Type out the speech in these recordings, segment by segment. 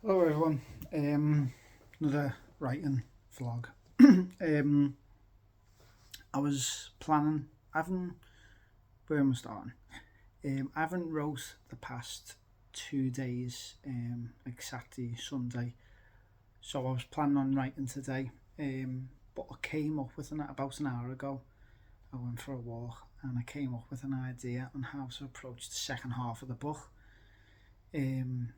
Hello everyone. Another writing vlog. um, I was planning. I haven't. Where am I starting? I haven't wrote the past 2 days. Like Saturday, Sunday. So I was planning on writing today. But I came up with about an hour ago. I went for a walk and I came up with an idea on how to approach the second half of the book. Um,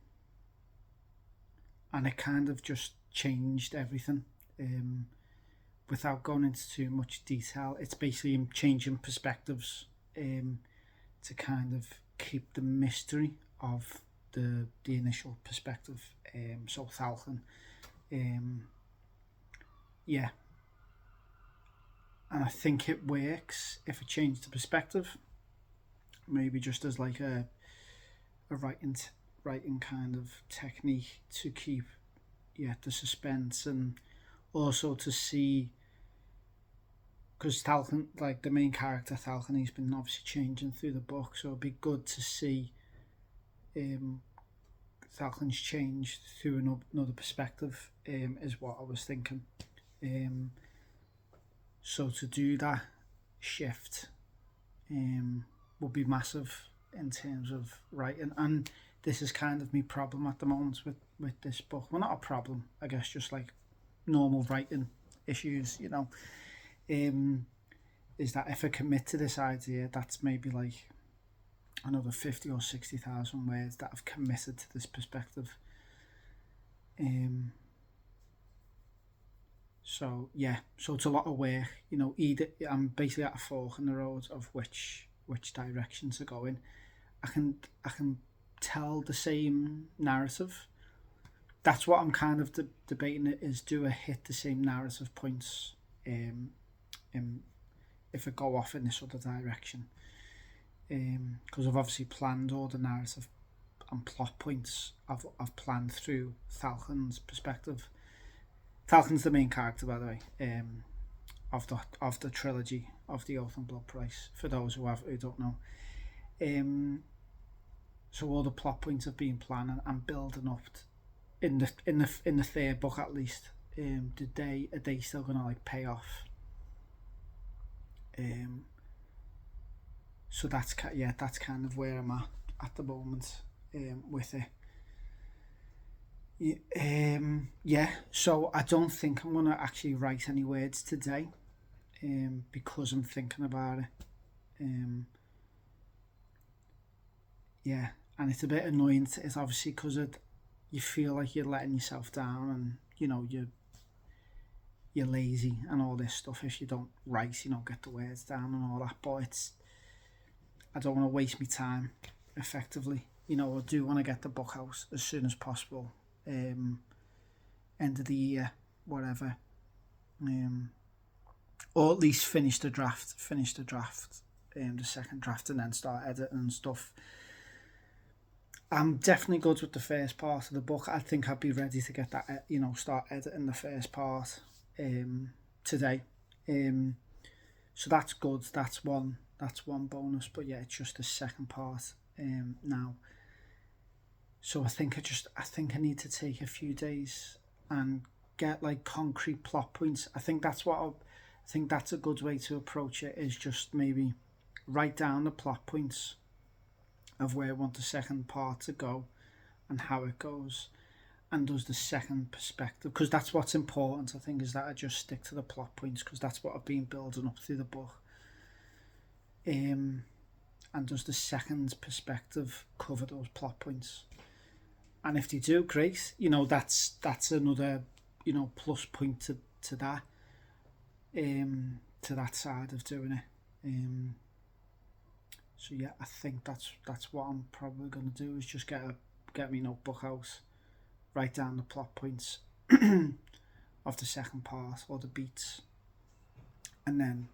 and it kind of just changed everything. Um, Without going into too much detail, it's basically changing perspectives to kind of keep the mystery of the initial perspective. So Falcon, um, yeah, and I think it works if it changes the perspective. Maybe just as like a writing kind of technique to keep the suspense, and also to see, because Falcon, like the main character Falcon, he's been obviously changing through the book, so it'd be good to see um, Falcon's change through another perspective. Is what I was thinking. Um, so to do that shift would be massive in terms of writing, and this is kind of my problem at the moment with this book. Well, not a problem, I guess, just like normal writing issues, Um, is that if I commit to this idea, that's maybe like another 50 or 60,000 words that I've committed to this perspective. Um, so it's a lot of work. Either I'm basically at a fork in the road of which direction to go in. I can tell the same narrative. That's what I'm kind of debating. It is, do I hit the same narrative points um, in, if I go off in this other direction? Because I've obviously planned all the narrative and plot points. I've planned through Falcon's perspective. Falcon's the main character, by the way, of the trilogy of the Oath and Blood Price. For those who don't know, so all the plot points have been planned and building up in the third book at least. Are they still gonna like pay off? Um, so that's kind of where I'm at the moment with it. So I don't think I'm gonna actually write any words today, because I'm thinking about it. Um, yeah, and it's a bit annoying. It's obviously because you feel like you're letting yourself down, and you're lazy and all this stuff if you don't write, get the words down and all that. But I don't want to waste my time effectively. I do want to get the book out as soon as possible. End of the year, whatever. Um, or at least finish the draft, the second draft, and then start editing and stuff. I'm definitely good with the first part of the book. I think I'd be ready to get that, start editing the first part today. So that's good. That's one. That's one bonus. But yeah, it's just the second part now. So I think I need to take a few days and get like concrete plot points. I think that's a good way to approach it. Is just maybe write down the plot points of where I want the second part to go and how it goes, and does the second perspective, because that's what's important. I think is that I just stick to the plot points, because that's what I've been building up through the book. And does the second perspective cover those plot points? And if they do, great. That's another plus point to that to that side of doing it. So yeah, I think that's what I'm probably going to do, is just get my notebook out, write down the plot points of the second part, or the beats, and then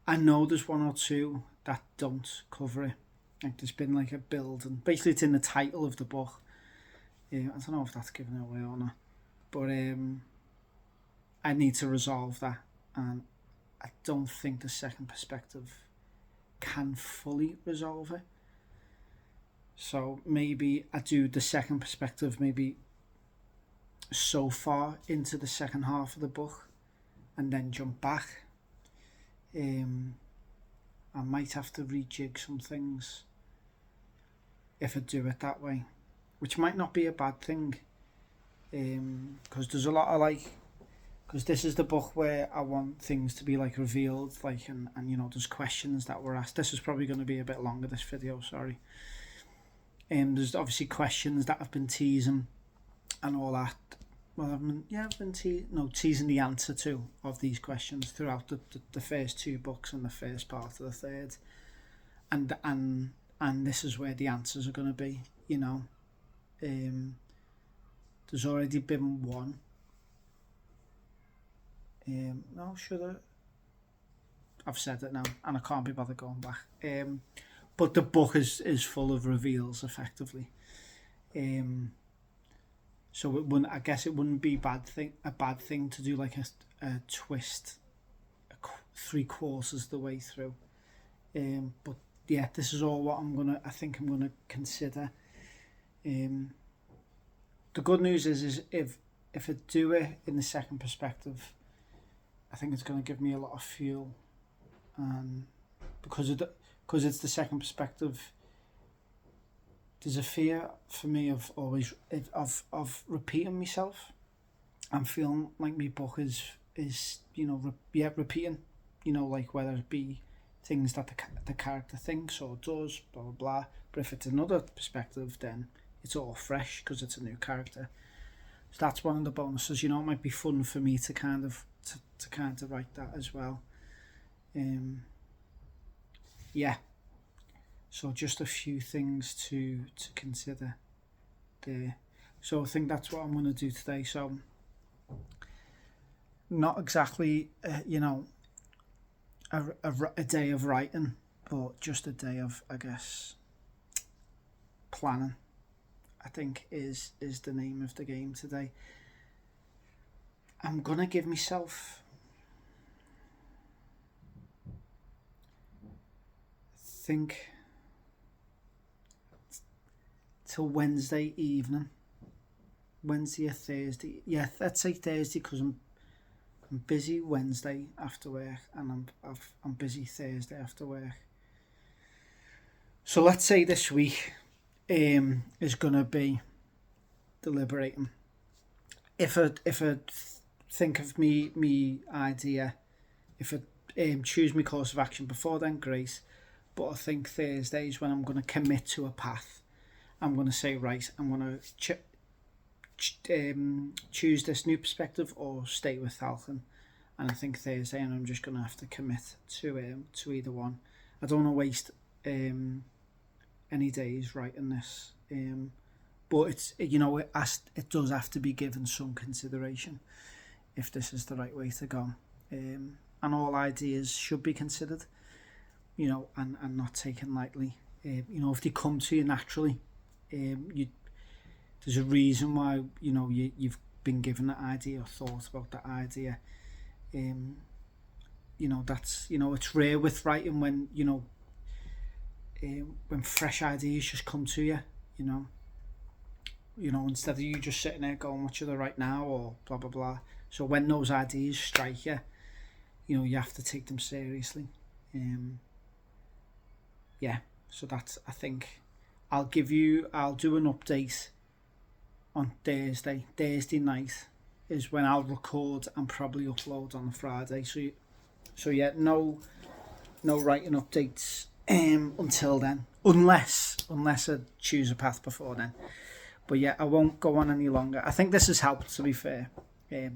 I know there's one or two that don't cover it. Like there's been like a build, and basically it's in the title of the book. I don't know if that's giving it away or not, but I need to resolve that, and I don't think the second perspective can fully resolve it. So maybe I do the second perspective maybe so far into the second half of the book and then jump back. I might have to rejig some things if I do it that way, which might not be a bad thing, because there's a lot of because this is the book where I want things to be revealed, and there's questions that were asked. This is probably going to be a bit longer, this video, sorry. There's obviously questions that have been teasing and all that. Well, I've been teasing the answer to of these questions throughout the first two books and the first part of the third, and this is where the answers are going to be. There's already been one. No, should I've said it now, and I can't be bothered going back. But the book is full of reveals, effectively. So I guess it wouldn't be a bad thing to do a twist, 3/4 of the way through. But yeah, this is all what I think I'm gonna consider. The good news is if I do it in the second perspective, I think it's going to give me a lot of fuel, and because it's the second perspective, there's a fear for me of always of repeating myself. I'm feeling like my book is repeating, whether it be things that the character thinks or does, blah blah blah. But if it's another perspective, then it's all fresh because it's a new character. So that's one of the bonuses. It might be fun for me to kind of write that as well. Yeah. So just a few things to consider there. So I think that's what I'm going to do today. So not exactly, a day of writing, but just a day of, I guess, planning, I think is the name of the game today. I'm going to give myself, till Wednesday evening, Wednesday or Thursday. Yeah, let's say Thursday, because I'm busy Wednesday after work, and I'm busy Thursday after work. So let's say this week is gonna be deliberating. If I think of me idea, if I choose my course of action before then, great. But I think Thursday is when I'm going to commit to a path. I'm going to say, right, I'm going to choose this new perspective or stay with Falcon. And I think Thursday, and I'm just going to have to commit to either one. I don't want to waste any days writing this. But it's it does have to be given some consideration if this is the right way to go. And all ideas should be considered, and not taken lightly. If they come to you naturally, there's a reason why you've been given that idea or thought about that idea. That's it's rare with writing when fresh ideas just come to you. Instead of you just sitting there going, what should I write now, or blah blah blah. So when those ideas strike you, you have to take them seriously. So that's, I think, I'll do an update on Thursday night is when I'll record and probably upload on the Friday. So yeah, no writing updates until then, unless I choose a path before then. But yeah, I won't go on any longer. I think this has helped, to be fair,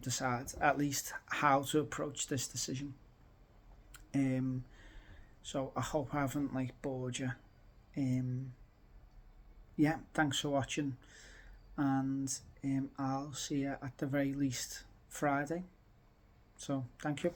decide at least how to approach this decision. So I hope I haven't bored you. Yeah, thanks for watching, and I'll see you at the very least Friday. So thank you.